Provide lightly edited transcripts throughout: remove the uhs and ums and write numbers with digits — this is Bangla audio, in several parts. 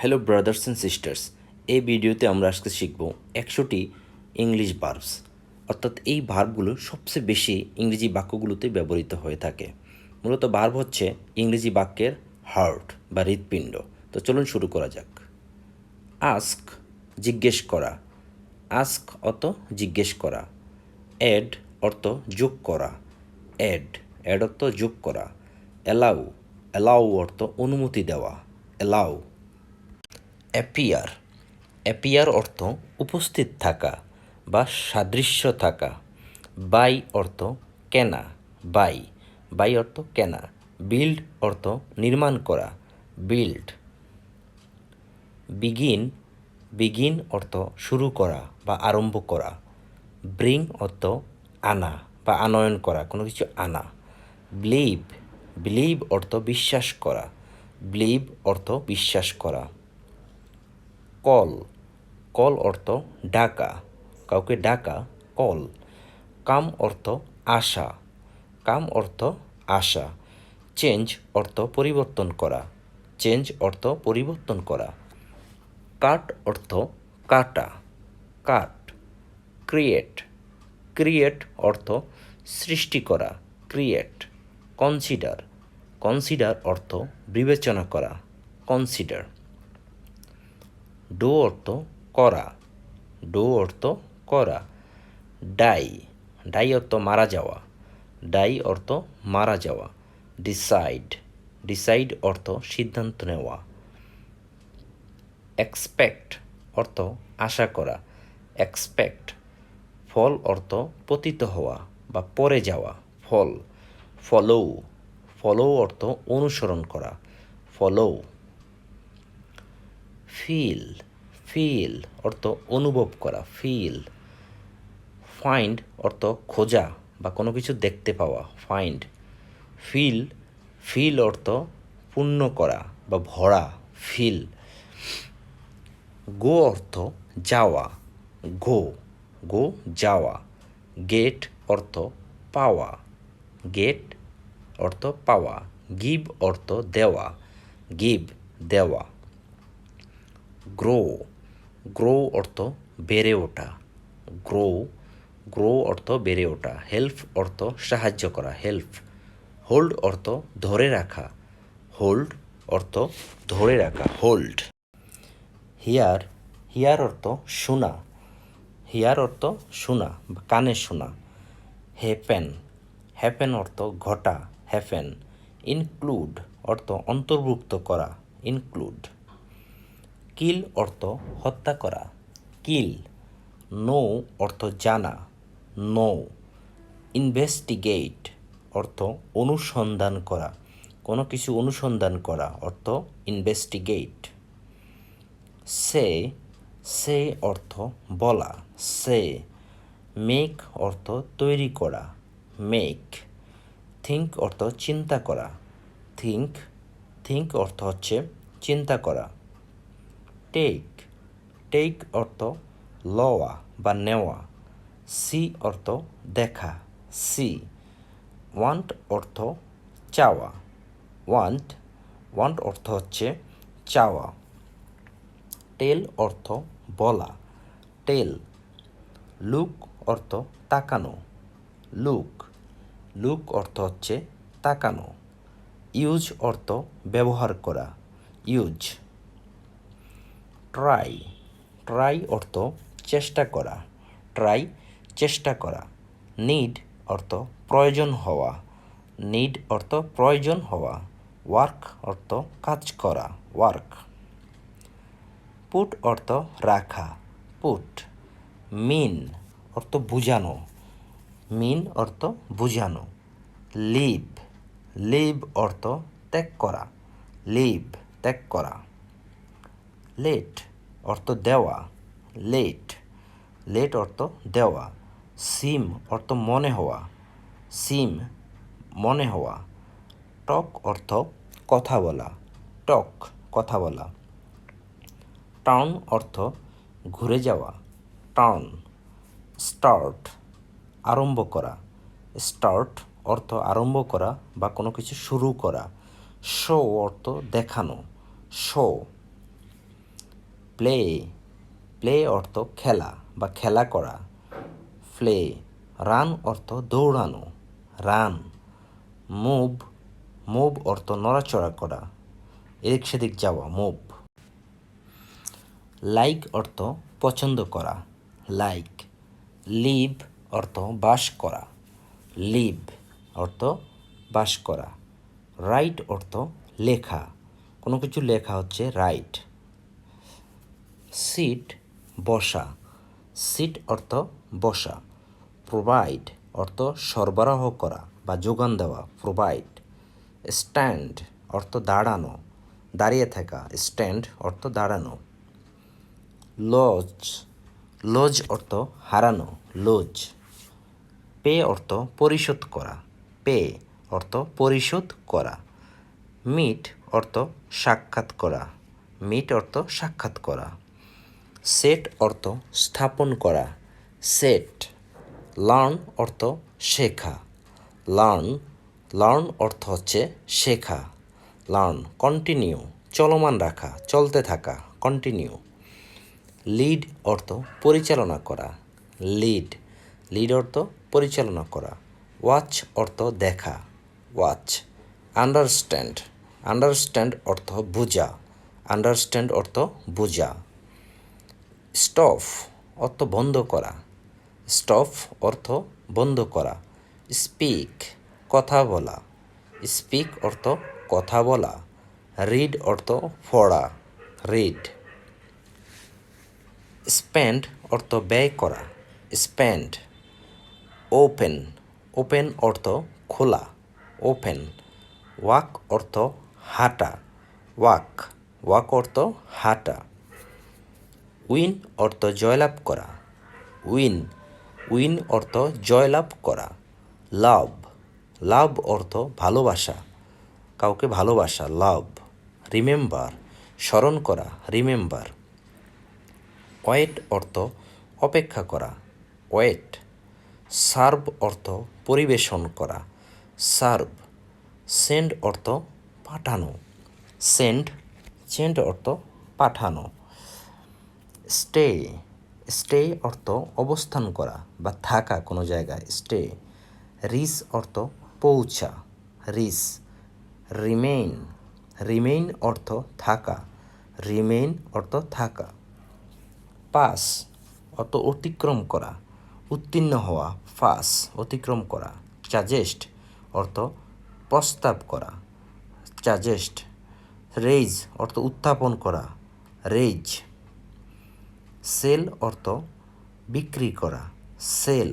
হ্যালো ব্রাদার্স অ্যান্ড সিস্টার্স, এই ভিডিওতে আমরা আজকে শিখব 100টি ইংলিশ ভার্বস। অর্থাৎ এই ভার্বগুলো সবচেয়ে বেশি ইংরেজি বাক্যগুলোতে ব্যবহৃত হয়ে থাকে। মূলত ভার্ব হচ্ছে ইংরেজি বাক্যের হার্ট বা হৃৎপিণ্ড। তো চলুন শুরু করা যাক। আস্ক, জিজ্ঞেস করা। আস্ক অর্থ জিজ্ঞেস করা। অ্যাড অর্থ যোগ করা। অ্যাড অ্যাড অর্থ যোগ করা। অ্যালাউ অ্যালাউ অর্থ অনুমতি দেওয়া। অ্যালাউ। অ্যাপিয়ার অ্যাপিয়ার অর্থ উপস্থিত থাকা বা সাদৃশ্য থাকা। বাই অর্থ কেনা। বাই বাই অর্থ কেনা। বিল্ড অর্থ নির্মাণ করা। বিল্ড। বিগিন বিগিন অর্থ শুরু করা বা আরম্ভ করা। ব্রিং অর্থ আনা বা আনয়ন করা, কোনো কিছু আনা। বিলিভ বিলিভ অর্থ বিশ্বাস করা। বিলিভ অর্থ বিশ্বাস করা। কল কল অর্থ ডাকা, কাউকে ডাকা কল। কাম অর্থ আসা। কাম অর্থ আসা। চেঞ্জ অর্থ পরিবর্তন করা। চেঞ্জ অর্থ পরিবর্তন করা। কাট অর্থ কাটা। কাট। ক্রিয়েট ক্রিয়েট অর্থ সৃষ্টি করা। ক্রিয়েট। কনসিডার কনসিডার অর্থ বিবেচনা করা। কনসিডার। ডো অর্থ করা। ডো অর্থ করা। ডাই ডাই অর্থ মারা যাওয়া। ডাই অর্থ মারা যাওয়া। ডিসাইড ডিসাইড অর্থ সিদ্ধান্ত নেওয়া। এক্সপেক্ট অর্থ আশা করা। এক্সপেক্ট। ফল অর্থ পতিত হওয়া বা পড়ে যাওয়া। ফল। ফলো ফলো অর্থ অনুসরণ করা। ফলো। ফিল ফিল অর্থ অনুভব করা। ফিল। ফাইন্ড অর্থ খোঁজা বা কোনো কিছু দেখতে পাওয়া। ফাইন্ড। ফিল ফিল অর্থ পূর্ণ করা বা ভরা। ফিল। গো অর্থ যাওয়া। গো গো যাওয়া। গেট অর্থ পাওয়া। গেট অর্থ পাওয়া। গিভ অর্থ দেওয়া। গিভ দেওয়া। গ্রো গ্রো অর্থ বেড়ে ওঠা। গ্রো গ্রো অর্থ বেড়ে ওঠা। হেল্প অর্থ সাহায্য করা। হেল্প। হোল্ড অর্থ ধরে রাখা। হোল্ড অর্থ ধরে রাখা। হোল্ড। হিয়ার হিয়ার অর্থ শোনা। হিয়ার অর্থ শোনা বা কানে শোনা। হ্যাপেন হ্যাপেন অর্থ ঘটা। হ্যাপেন। ইনক্লুড অর্থ অন্তর্ভুক্ত করা। ইনক্লুড। কিল অর্থ হত্যা করা। কিল। নো অর্থ জানা। নো। ইনভেস্টিগেট অর্থ অনুসন্ধান করা, কোনো কিছু অনুসন্ধান করা অর্থ ইনভেস্টিগেট। সে সে অর্থ বলা। সে। মেক অর্থ তৈরি করা। মেক। থিঙ্ক অর্থ চিন্তা করা। থিঙ্ক থিঙ্ক অর্থ হচ্ছে চিন্তা করা। টেক টেক অর্থ লওয়া বা নেওয়া। সি অর্থ দেখা। সি। ওয়ান্ট অর্থ চাওয়া। ওয়ান্ট ওয়ান্ট অর্থ হচ্ছে চাওয়া। টেল অর্থ বলা। টেল। লুক অর্থ তাকানো। লুক লুক অর্থ হচ্ছে তাকানো। ইউজ অর্থ ব্যবহার করা। ইউজ। ট্রাই ট্রাই অর্থ চেষ্টা করা। ট্রাই চেষ্টা করা। নিড অর্থ প্রয়োজন হওয়া। নিড অর্থ প্রয়োজন হওয়া। ওয়ার্ক অর্থ কাজ করা। ওয়ার্ক। পুট অর্থ রাখা। পুট। মিন অর্থ বুঝানো। মিন অর্থ বুঝানো। লিভ লিভ অর্থ ত্যাগ করা। লিভ ত্যাগ করা। লেট অর্থ দেওয়া। লেট লেট অর্থ দেওয়া। সিম অর্থ মনে হওয়া। সিম মনে হওয়া। টক অর্থ কথা বলা। টক কথা বলা। টার্ন অর্থ ঘুরে যাওয়া। টার্ন। স্টার্ট আরম্ভ করা। স্টার্ট অর্থ আরম্ভ করা বা কোনো কিছু শুরু করা। শো অর্থ দেখানো। শো। প্লে, প্লে অর্থ খেলা বা খেলা করা, প্লে। রান অর্থ দৌড়ানো, রান। মুভ, মুভ অর্থ নড়াচড়া করা, এদিক সেদিক যাওয়া, মুভ। লাইক অর্থ পছন্দ করা, লাইক। লিভ অর্থ বাস করা, লিভ অর্থ বাস করা। রাইট অর্থ লেখা, কোনো কিছু লেখা হচ্ছে রাইট। সিট বসা, সিট অর্থ বসা। প্রোভাইড অর্থ সরবরাহ করা বা যোগান দেওয়া, প্রোভাইড। স্ট্যান্ড অর্থ দাঁড়ানো, দাঁড়িয়ে থাকা, স্ট্যান্ড অর্থ দাঁড়ানো। লজ, লজ অর্থ হারানো, লজ। পে অর্থ পরিশোধ করা, পে অর্থ পরিশোধ করা। মিট অর্থ সাক্ষাৎ করা, মিট অর্থ সাক্ষাৎ করা। সেট অর্থ স্থাপন করা, সেট। লার্ন অর্থ শেখা, লার্ন, লার্ন অর্থ হচ্ছে শেখা, লার্ন। কন্টিনিউ চলমান রাখা, চলতে থাকা, কন্টিনিউ। লিড অর্থ পরিচালনা করা, লিড, লিড অর্থ পরিচালনা করা। ওয়াচ অর্থ দেখা, ওয়াচ। আন্ডারস্ট্যান্ড, আন্ডারস্ট্যান্ড অর্থ বোঝা, আন্ডারস্ট্যান্ড অর্থ বোঝা। স্টপ অর্থ বন্ধ করা, স্টপ অর্থ বন্ধ করা। স্পিক কথা বলা, স্পিক অর্থ কথা বলা। রিড অর্থ পড়া, রিড। স্পেন্ড অর্থ ব্যয় করা, স্পেন্ড। ওপেন, ওপেন অর্থ খোলা, ওপেন। ওয়াক অর্থ হাঁটা, ওয়াক, ওয়াক অর্থ হাঁটা। উইন অর্থ জয়লাভ করা, উইন, উইন অর্থ জয়লাভ করা। লাভ, লাভ অর্থ ভালোবাসা, কাউকে ভালোবাসা, লাভ। রিমেম্বার স্মরণ করা, রিমেম্বার। ওয়েট অর্থ অপেক্ষা করা, ওয়েট। সার্ভ অর্থ পরিবেশন করা, সার্ভ। সেন্ড অর্থ পাঠানো, সেন্ড, সেন্ড অর্থ পাঠানো। স্টে, স্টে অর্থ অবস্থান করা বা থাকা কোনো জায়গায়, স্টে। রিচ অর্থ পৌঁছা, রিচ। রিমেইন, রিমেইন অর্থ থাকা, রিমেইন অর্থ থাকা। পাস অর্থ অতিক্রম করা, উত্তীর্ণ হওয়া, পাস অতিক্রম করা। সাজেস্ট অর্থ প্রস্তাব করা, সাজেস্ট। রেইজ অর্থ উত্থাপন করা, রেইজ। সেল অর্থ বিক্রি করা, সেল।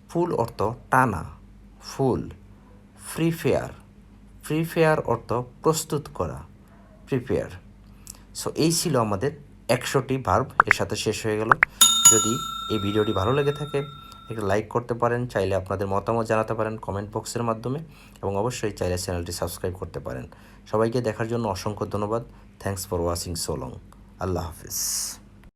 ফুল অর্থ টানা, ফুল। প্রিপেয়ার, প্রিপেয়ার অর্থ প্রস্তুত করা, প্রিপেয়ার। সো এই ছিল আমাদের 100টি ভার্ব, এর সাথে শেষ হয়ে গেল। যদি এই ভিডিওটি ভালো লেগে থাকে একটা লাইক করতে পারেন, চাইলে আপনাদের মতামত জানাতে পারেন কমেন্ট বক্সের মাধ্যমে, এবং অবশ্যই চাইলে চ্যানেলটি সাবস্ক্রাইব করতে পারেন। সবাইকে দেখার জন্য অসংখ্য ধন্যবাদ। Thanks for watching so long. Allah Hafiz.